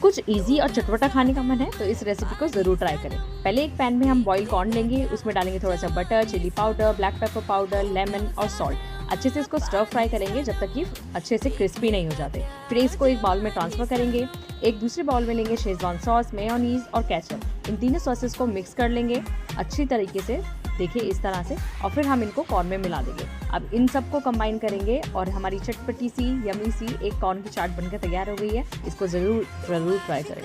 कुछ इजी और चटपटा खाने का मन है तो इस रेसिपी को ज़रूर ट्राई करें। पहले एक पैन में हम बॉइल कॉर्न लेंगे, उसमें डालेंगे थोड़ा सा butter, chilli powder, black pepper powder, lemon और सॉल्ट। अच्छे से इसको स्टर फ्राई करेंगे जब तक कि अच्छे से क्रिस्पी नहीं हो जाते। फिर इसको एक बाउल में ट्रांसफ़र करेंगे। एक दूसरे बाउल में लेंगे शेजवान सॉस, मेयोनीज और केचप। इन तीनों सॉसेस को मिक्स कर लेंगे अच्छी तरीके से, देखिए इस तरह से, और फिर हम इनको कॉर्न में मिला देंगे। अब इन सबको कंबाइन करेंगे और हमारी चटपटी सी यमी सी एक कॉर्न की चाट बनकर तैयार हो गई है। इसको ज़रूर ट्राई करें।